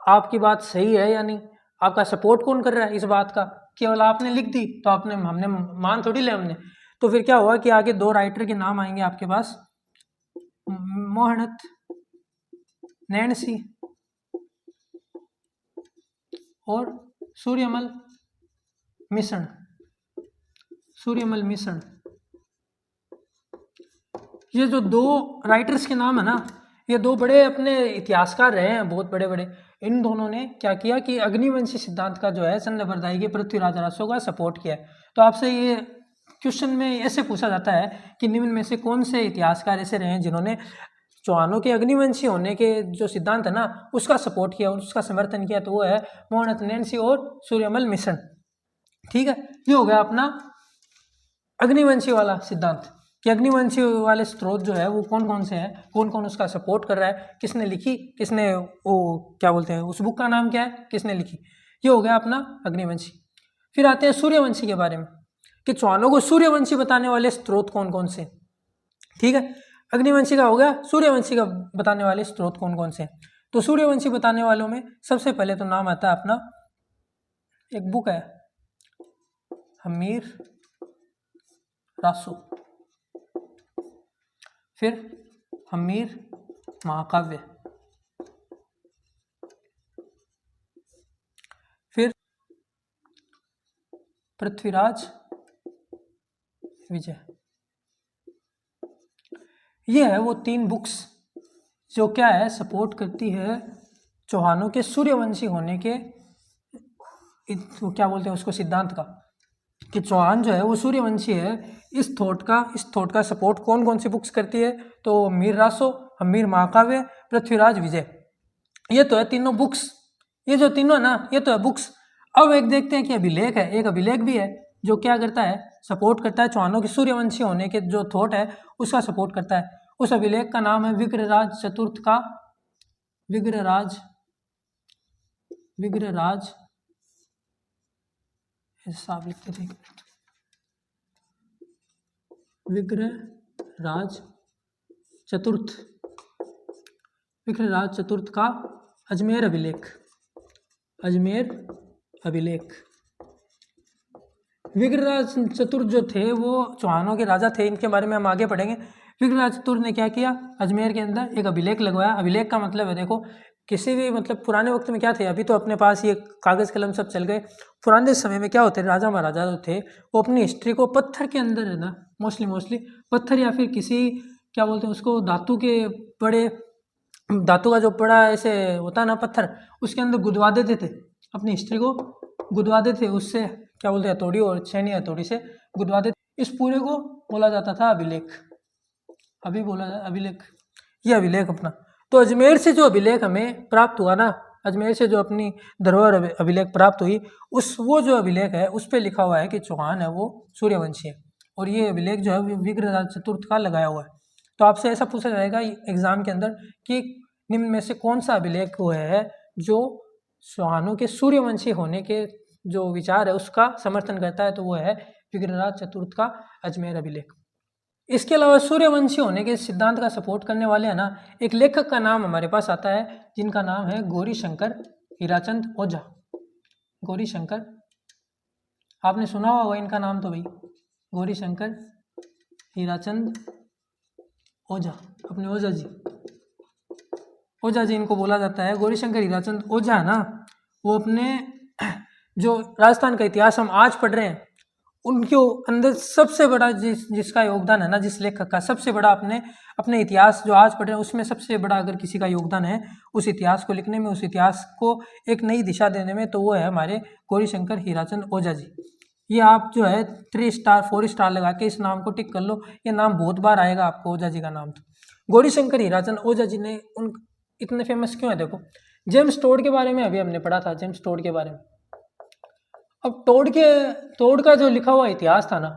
आपकी बात सही है या नहीं, आपका सपोर्ट कौन कर रहा है इस बात का। केवल आपने लिख दी तो हमने मान थोड़ी ले हमने। तो फिर क्या हुआ कि आगे 2 राइटर के नाम आएंगे आपके पास, मोहनत नैणसी और सूर्यमल मिश्रण। ये जो 2 राइटर्स के नाम है ना, ये 2 बड़े अपने इतिहासकार रहे हैं, बहुत बड़े बड़े। इन दोनों ने क्या किया कि अग्निवंशी सिद्धांत का जो है चंद बरदाई के पृथ्वीराज रासो का सपोर्ट किया है। तो आपसे ये क्वेश्चन में ऐसे पूछा जाता है कि निम्न में से कौन से इतिहासकार ऐसे रहे हैं जिन्होंने चौहानों के अग्निवंशी होने के जो सिद्धांत है ना उसका सपोर्ट किया, उसका समर्थन किया। तो वो है मोहनत नैणसी और सूर्यमल मिश्रण। ठीक है, ये हो गया अपना अग्निवंशी वाला सिद्धांत, कि अग्निवंशी वाले स्रोत जो है वो कौन कौन से हैं, कौन कौन उसका सपोर्ट कर रहा है, किसने लिखी, किसने वो क्या बोलते हैं उस बुक का नाम क्या है, किसने लिखी, ये हो गया अपना अग्निवंशी। फिर आते हैं सूर्यवंशी के बारे में, कि चौहानों को सूर्यवंशी बताने वाले स्रोत कौन कौन से, ठीक है। अग्निवंशी का हो गया, सूर्यवंशी का बताने वाले स्रोत कौन कौन से हैं। तो सूर्यवंशी बताने वालों में सबसे पहले तो नाम आता है अपना, एक बुक है हमीर रासो, फिर हमीर महाकाव्य, फिर पृथ्वीराज विजय। ये है वो 3 बुक्स जो क्या है, सपोर्ट करती है चौहानों के सूर्यवंशी होने के तो क्या बोलते हैं उसको, सिद्धांत का, कि चौहान जो है वो सूर्यवंशी है। इस थॉट का सपोर्ट कौन कौन सी बुक्स करती है, तो मीर रासो, हमीर महाकाव्य, पृथ्वीराज विजय, ये तो है तीनों बुक्स। ये जो तीनों ना, ये तो है बुक्स। अब एक देखते हैं कि अभिलेख है, एक अभिलेख भी है जो क्या करता है, सपोर्ट करता है चौहानों की सूर्यवंशी होने के जो थॉट है उसका सपोर्ट करता है। उस अभिलेख का नाम है विग्रहराज चतुर्थ का, विग्रहराज हिसाब लिखते थे, विग्रहराज चतुर्थ का अजमेर अभिलेख, विग्रहराज चतुर्थ जो थे वो चौहानों के राजा थे, इनके बारे में हम आगे पढ़ेंगे। विग्रहराज चतुर्थ ने क्या किया, अजमेर के अंदर एक अभिलेख लगवाया। अभिलेख का मतलब है, देखो किसी भी मतलब पुराने वक्त में क्या थे, अभी तो अपने पास ये कागज़ कलम सब चल गए, पुराने समय में क्या होते, राजा महाराजा जो थे वो अपनी हिस्ट्री को पत्थर के अंदर है ना, मोस्टली पत्थर या फिर किसी क्या बोलते हैं उसको, धातु का जो बड़ा ऐसे होता है ना पत्थर, उसके अंदर गुदवा देते थे, अपनी हिस्ट्री को गुदवा देते थे, उससे क्या बोलते हैं हथौड़ी और छेनी हथौड़ी से गुदवा देते। इस पूरे को बोला जाता था अभिलेख, ये अभिलेख अपना। तो अजमेर से जो अभिलेख हमें प्राप्त हुआ ना, अजमेर से जो अपनी धरोहर अभिलेख प्राप्त हुई, वो जो अभिलेख है उस पर लिखा हुआ है कि चौहान है वो सूर्यवंशी है, और ये अभिलेख जो है विग्रहराज चतुर्थ का लगाया हुआ है। तो आपसे ऐसा पूछा जाएगा एग्जाम के अंदर कि निम्न में से कौन सा अभिलेख वो है जो चौहानों के सूर्यवंशी होने के जो विचार है उसका समर्थन करता है, तो वो है विग्रहराज चतुर्थ का अजमेर अभिलेख। इसके अलावा सूर्यवंशी होने के सिद्धांत का सपोर्ट करने वाले है ना, एक लेखक का नाम हमारे पास आता है जिनका नाम है गौरीशंकर हीराचंद ओझा। गौरीशंकर, आपने सुना होगा इनका नाम तो भाई, गौरीशंकर हीराचंद ओझा, अपने ओझा जी इनको बोला जाता है। गौरीशंकर हीराचंद ओझा है ना, वो अपने जो राजस्थान का इतिहास हम आज पढ़ रहे हैं उनके अंदर सबसे बड़ा जिसका योगदान है ना, जिस लेखक का सबसे बड़ा अपने इतिहास जो आज पढ़ रहे हैं उसमें सबसे बड़ा अगर किसी का योगदान है उस इतिहास को लिखने में, उस इतिहास को एक नई दिशा देने में, तो वो है हमारे गौरीशंकर हीराचंद ओझा जी। ये आप जो है 3 स्टार 4 स्टार लगा के इस नाम को टिक कर लो, ये नाम बहुत बार आएगा आपको ओझा जी का नाम। तो गौरीशंकर हीराचंद ओझा जी ने इतने फेमस क्यों है, देखो जेम्स टोड के बारे में अभी हमने पढ़ा था, जेम्स टोड के बारे में। अब टोड का जो लिखा हुआ इतिहास था ना,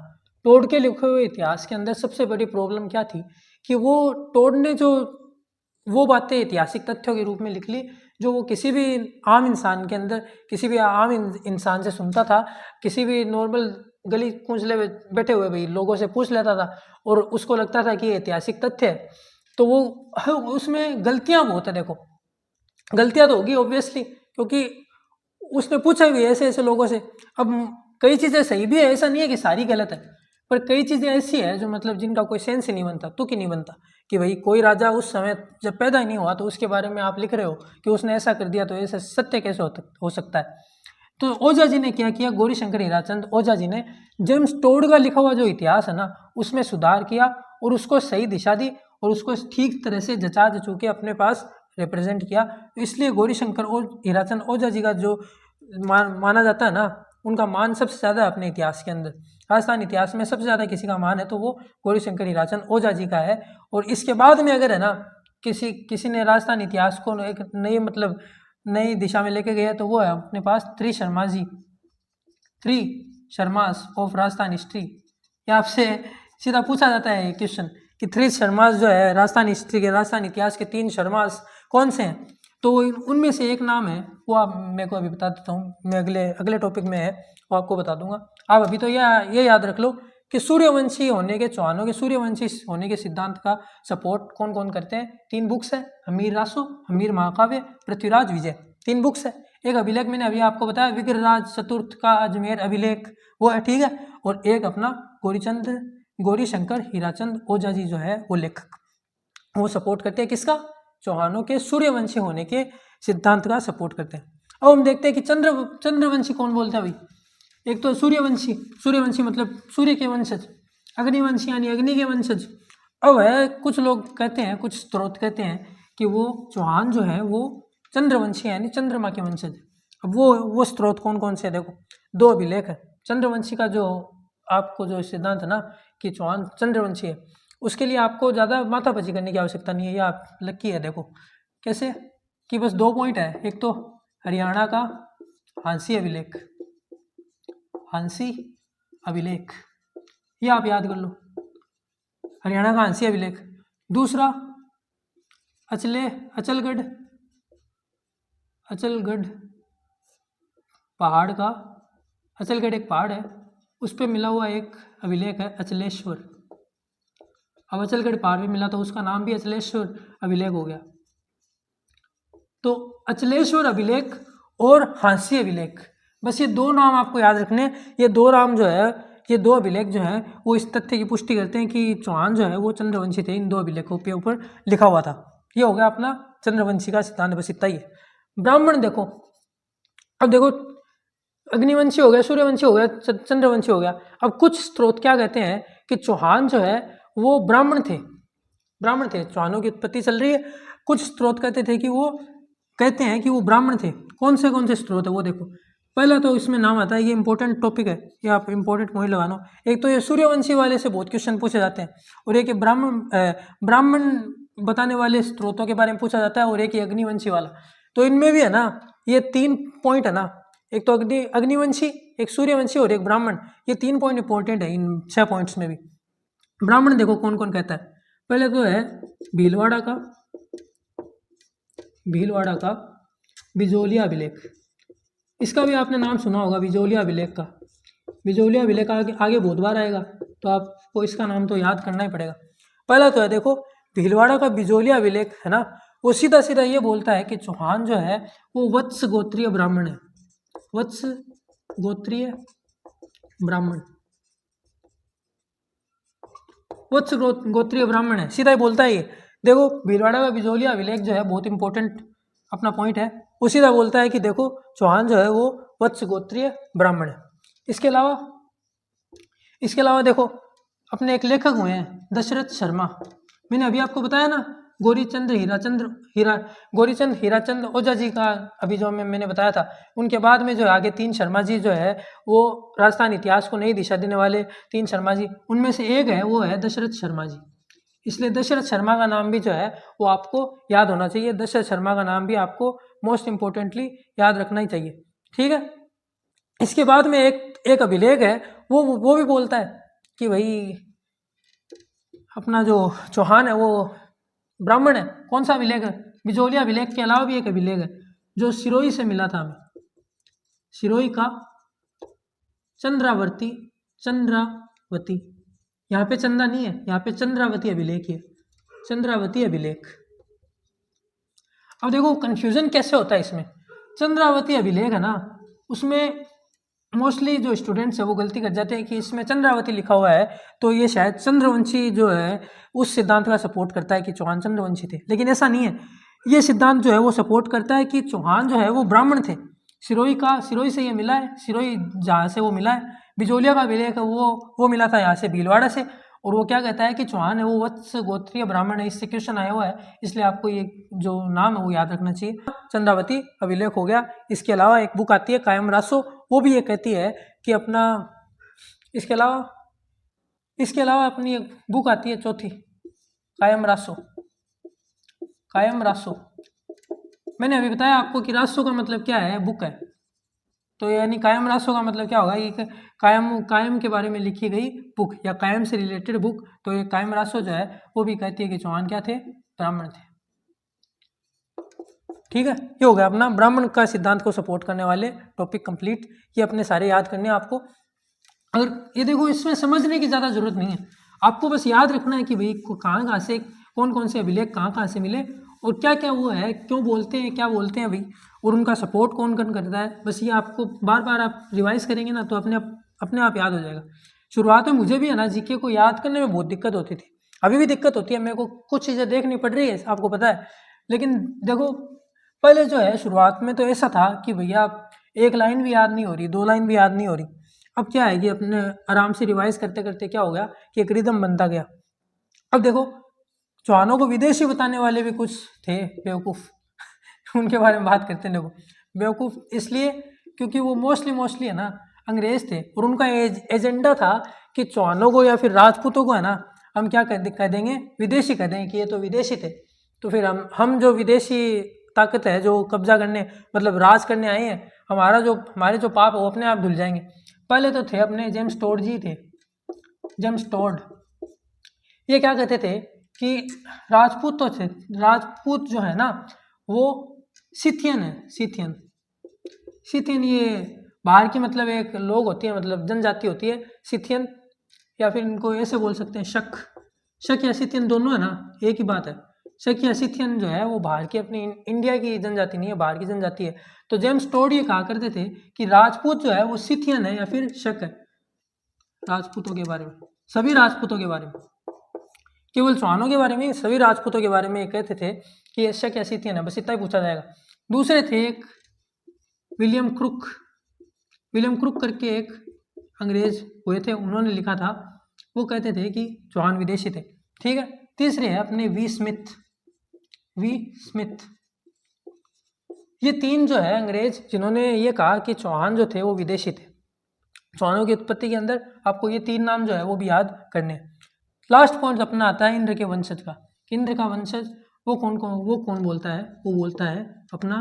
टोड के लिखे हुए इतिहास के अंदर सबसे बड़ी प्रॉब्लम क्या थी कि वो टोड ने जो वो बातें ऐतिहासिक तथ्यों के रूप में लिख ली जो वो किसी भी आम इंसान के अंदर, किसी भी आम इंसान से सुनता था, किसी भी नॉर्मल गली कूंचले बैठे हुए भाई लोगों से पूछ लेता था और उसको लगता था कि ये ऐतिहासिक तथ्य है। तो वो उसमें गलतियां बहुत है, देखो गलतियां तो होगी ऑब्वियसली, क्योंकि उसने पूछा भी ऐसे ऐसे लोगों से। अब कई चीज़ें सही भी है, ऐसा नहीं है कि सारी गलत है, पर कई चीज़ें ऐसी है जो मतलब जिनका कोई सेंस ही नहीं बनता, तुक ही नहीं बनता कि भाई कोई राजा उस समय जब पैदा ही नहीं हुआ तो उसके बारे में आप लिख रहे हो कि उसने ऐसा कर दिया, तो ऐसा सत्य कैसे हो सकता है। तो ओझा जी ने क्या किया, गौरीशंकर हीराचंद ओझा जी ने जेम्स टोड का लिखा हुआ जो इतिहास है ना उसमें सुधार किया और उसको सही दिशा दी और उसको ठीक तरह से जचा जचू के अपने पास रिप्रेजेंट किया। तो इसलिए गौरीशंकर हीराचंद ओझा जी का जो माना जाता है ना, उनका मान सबसे ज़्यादा अपने इतिहास के अंदर, राजस्थान इतिहास में सबसे ज़्यादा किसी का मान है तो वो गौरीशंकर हीराचंद ओझा जी का है। और इसके बाद में अगर है ना किसी ने राजस्थान इतिहास को एक नई दिशा में लेके गया तो वो है अपने पास 3 शर्मास ऑफ राजस्थान हिस्ट्री, ये आपसे सीधा पूछा जाता है क्वेश्चन कि 3 शर्मास जो है राजस्थान हिस्ट्री के, राजस्थान इतिहास के 3 शर्मास कौन से हैं। तो उनमें से एक नाम है, वो आप मेरे को अभी बता देता हूँ, मैं अगले टॉपिक में है वो आपको बता दूंगा। आप अभी तो ये याद रख लो कि सूर्यवंशी होने के, चौहानों के सूर्यवंशी होने के सिद्धांत का सपोर्ट कौन कौन करते हैं। 3 बुक्स है, हमीर रासो, हमीर महाकाव्य, पृथ्वीराज विजय, 3 बुक्स है। एक अभिलेख मैंने अभी आपको बताया विग्रहराज चतुर्थ का अजमेर अभिलेख, वो है, ठीक है। और एक अपना गौरी शंकर हीराचंद ओझा जी जो है वो लेखक, वो सपोर्ट करते हैं किसका, चौहानों के सूर्यवंशी होने के सिद्धांत का सपोर्ट करते हैं। अब हम देखते हैं कि चंद्रवंशी कौन बोलता है भाई। एक तो सूर्यवंशी मतलब सूर्य के वंशज, अग्निवंशी यानी अग्नि के वंशज। अब है कुछ लोग कहते हैं, कुछ स्रोत कहते हैं कि वो चौहान जो है वो चंद्रवंशी यानी चंद्रमा के वंशज। अब वो स्रोत कौन कौन से है, देखो 2 अभिलेख है। चंद्रवंशी का जो आपको जो सिद्धांत है ना कि चौहान चंद्रवंशी है, उसके लिए आपको ज़्यादा माथापच्ची करने की आवश्यकता नहीं है, ये आप लक्की है। देखो कैसे कि बस 2 पॉइंट है, एक तो हरियाणा का हांसी अभिलेख, ये आप याद कर लो, हरियाणा का हांसी अभिलेख। दूसरा अचलगढ़ पहाड़ का, अचलगढ़ एक पहाड़ है, उस पर मिला हुआ एक अभिलेख है अचलेश्वर। अब अचलगढ़ पहाड़ पे मिला तो उसका नाम भी अचलेश्वर अभिलेख हो गया। तो अचलेश्वर अभिलेख और हांसी अभिलेख, बस ये 2 नाम आपको याद रखने। ये 2 नाम जो है, ये 2 अभिलेख जो है वो इस तथ्य की पुष्टि करते हैं कि चौहान जो है वो चंद्रवंशी थे। इन 2 अभिलेखों के ऊपर लिखा हुआ था। ये हो गया अपना चंद्रवंशी का सिद्धांत, बस इतना ही है। ब्राह्मण देखो, अब देखो अग्निवंशी हो गया, सूर्यवंशी हो गया, चंद्रवंशी हो गया। अब कुछ स्रोत क्या कहते हैं कि चौहान जो है वो ब्राह्मण थे, चौहानों की उत्पत्ति चल रही है। कुछ स्रोत कहते थे कि वो कहते हैं कि वो ब्राह्मण थे। कौन से स्रोत है वो देखो। पहला तो इसमें नाम आता है, ये इंपॉर्टेंट टॉपिक है, ये आप इंपॉर्टेंट पॉइंट लगाना। एक तो ये सूर्यवंशी वाले से बहुत क्वेश्चन पूछे जाते हैं, और एक ब्राह्मण बताने वाले स्रोतों के बारे में पूछा जाता है, और एक ये अग्निवंशी वाला। तो इनमें भी है ना ये 3 पॉइंट है ना, एक तो अग्निवंशी, एक सूर्यवंशी और एक ब्राह्मण, ये 3 पॉइंट इंपॉर्टेंट है इन 6 पॉइंट्स में भी। ब्राह्मण देखो कौन कौन कहता है। पहले तो है भीलवाड़ा का बिजोलिया अभिलेख, इसका भी आपने नाम सुना होगा, बिजोलिया अभिलेख का। बिजोलिया अभिलेख आगे बहुत बार आएगा, तो आपको इसका नाम तो याद करना ही पड़ेगा। पहला तो है देखो भीलवाड़ा का बिजोलिया अभिलेख है ना, वो सीधा सीधा ये बोलता है कि चौहान जो है वो वत्स गोत्रीय ब्राह्मण है, वत्स गोत्रीय ब्राह्मण है, सीधा ही बोलता है ये। देखो भीलवाड़ा का बिजोलिया अभिलेख जो है बहुत इंपॉर्टेंट अपना पॉइंट है, वो सीधा बोलता है कि देखो चौहान जो है वो वत्स गोत्रीय ब्राह्मण है। इसके अलावा देखो अपने एक लेखक हुए हैं दशरथ शर्मा, मैंने अभी आपको बताया ना गौरीचंद हीराचंद ओझा जी का, अभी जो मैंने बताया था। उनके बाद में जो आगे 3 शर्मा जी जो है वो राजस्थान इतिहास को नई दिशा देने वाले 3 शर्मा जी, उनमें से एक है वो है दशरथ शर्मा जी। इसलिए दशरथ शर्मा का नाम भी जो है वो आपको याद होना चाहिए। दशरथ शर्मा का नाम भी आपको मोस्ट इम्पोर्टेंटली याद रखना ही चाहिए, ठीक है। इसके बाद में एक अभिलेख है, वो भी बोलता है कि भाई अपना जो चौहान है वो ब्राह्मण है। कौन सा अभिलेख है? बिजोलिया अभिलेख के अलावा भी एक अभिलेख है जो सिरोही से मिला था हमें, सिरोही का चंद्रावती, यहाँ पे चंदा नहीं है, यहाँ पे चंद्रावती अभिलेख है, चंद्रावती अभिलेख। अब देखो कंफ्यूजन कैसे होता है इसमें। चंद्रावती अभिलेख है ना, उसमें मोस्टली जो स्टूडेंट्स है वो गलती कर जाते हैं कि इसमें चंद्रावती लिखा हुआ है तो ये शायद चंद्रवंशी जो है उस सिद्धांत का सपोर्ट करता है कि चौहान चंद्रवंशी थे, लेकिन ऐसा नहीं है। ये सिद्धांत जो है वो सपोर्ट करता है कि चौहान जो है वो ब्राह्मण थे। सिरोही से ये मिला है, सिरोही जहाँ से वो मिला है। बिजोलिया का अभिलेख है वो मिला था यहाँ से भीलवाड़ा से, और वो क्या कहता है कि चौहान है वो वत्स गोत्रीय ब्राह्मण है। इससे क्वेश्चन आया हुआ है, इसलिए आपको ये जो नाम है वो याद रखना चाहिए। चंद्रावती अभिलेख हो गया। इसके अलावा एक बुक आती है कायम रासो, वो भी ये कहती है कि अपना, इसके अलावा अपनी एक बुक आती है चौथी कायम रासो। मैंने अभी बताया आपको कि रासो का मतलब क्या है, बुक है। तो यानी कायम रासों का मतलब क्या होगा, ये कायम के बारे में लिखी गई बुक या कायम से रिलेटेड बुक। तो ये कायम रासो जो है वो भी कहती है कि चौहान क्या थे, ब्राह्मण थे। ठीक है, ये हो गया अपना ब्राह्मण का सिद्धांत को सपोर्ट करने वाले टॉपिक कंप्लीट। ये अपने सारे याद करने हैं आपको। अगर ये देखो, इसमें समझने की ज़्यादा जरूरत नहीं है, आपको बस याद रखना है कि भाई कहाँ से कौन कौन से अभिलेख कहाँ से मिले और क्या क्या वो है, क्यों बोलते हैं, क्या बोलते हैं भाई, और उनका सपोर्ट कौन कौन करता है। बस ये आपको बार बार आप रिवाइज करेंगे ना तो अपने आप याद हो जाएगा। शुरुआत में मुझे भी है ना जीके को याद करने में बहुत दिक्कत होती थी, अभी भी दिक्कत होती है, मेरे को कुछ चीज़ें देखनी पड़ रही है, आपको पता है। लेकिन देखो, पहले जो है शुरुआत में तो ऐसा था कि भैया एक लाइन भी याद नहीं हो रही, 2 लाइन भी याद नहीं हो रही। अब क्या है कि अपने आराम से रिवाइज करते करते क्या हो गया कि एक रिदम बनता गया। अब देखो, चौहानों को विदेशी बताने वाले भी कुछ थे बेवकूफ़ उनके बारे में बात करते हैं। देखो, बेवकूफ़ इसलिए क्योंकि वो मोस्टली है ना अंग्रेज थे, और उनका एजेंडा था कि चौहानों को या फिर राजपूतों को है ना हम क्या कह देंगे, विदेशी कह देंगे कि ये तो विदेशी थे। तो फिर हम जो विदेशी ताकत है जो कब्जा करने मतलब राज करने आए हैं, हमारे जो पाप है वो अपने आप धुल जाएंगे। पहले तो थे अपने जेम्स टोड जी थे, जेम्स टोड। ये क्या कहते थे कि राजपूत तो थे, राजपूत जो है ना वो सिथियन है, सिथियन ये बाहर की मतलब एक लोग होती है, मतलब जनजाति होती है सिथियन, या फिर इनको ऐसे बोल सकते हैं शक या सिथियन दोनों है ना एक ही बात है। शक या सिथियन जो है वो बाहर की अपनी इंडिया की जनजाति नहीं है, बाहर की जनजाति है। तो जेम्स टोड ये कहा करते थे कि राजपूत जो है वो सिथियन है या फिर शक है। राजपूतों के बारे में, सभी राजपूतों के बारे में, केवल चौहानों के बारे में, सभी राजपूतों के बारे में ये कहते थे कि ये शक या सिथियन है, बस इतना ही पूछा जाएगा। दूसरे थे एक विलियम क्रुक करके एक अंग्रेज हुए थे, उन्होंने लिखा था, वो कहते थे कि चौहान विदेशी थे। ठीक है, तीसरे है अपने वी स्मिथ। ये तीन जो है अंग्रेज जिन्होंने ये कहा कि चौहान जो थे वो विदेशी थे। चौहानों की उत्पत्ति के अंदर आपको ये 3 नाम जो है वो भी याद करने हैं। लास्ट पॉइंट अपना आता है इंद्र के वंशज का। इंद्र का वंशज वो कौन बोलता है, वो बोलता है अपना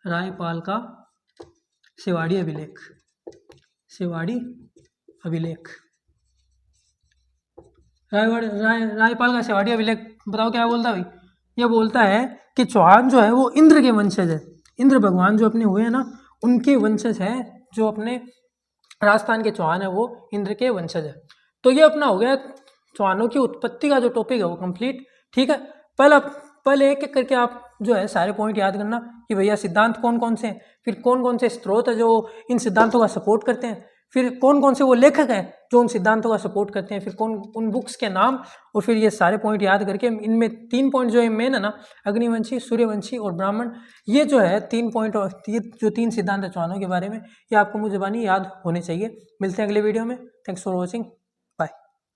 रायपाल का सेवाड़ी अभिलेख। रायपाल का सेवाड़ी अभिलेख बताओ क्या बोलता है भाई। ये बोलता है कि चौहान जो है वो इंद्र के वंशज है, इंद्र भगवान जो अपने हुए हैं ना उनके वंशज है, जो अपने राजस्थान के चौहान है वो इंद्र के वंशज है। तो ये अपना हो गया चौहानों की उत्पत्ति का जो टॉपिक है वो कंप्लीट। ठीक है, पहले एक एक करके आप जो है सारे पॉइंट याद करना कि भैया सिद्धांत कौन कौन से हैं, फिर कौन कौन से स्रोत है जो इन सिद्धांतों का सपोर्ट करते हैं, फिर कौन कौन से वो लेखक हैं जो उन सिद्धांतों का सपोर्ट करते हैं, फिर कौन उन बुक्स के नाम, और फिर ये सारे पॉइंट याद करके इनमें 3 पॉइंट जो है मेन है ना, अग्निवंशी, सूर्यवंशी और ब्राह्मण, ये जो है 3 पॉइंट, ये जो 3 सिद्धांत है चौहानों के बारे में, ये आपको मुझे ज़बानी याद होने चाहिए। मिलते हैं अगले वीडियो में। Thanks for watching.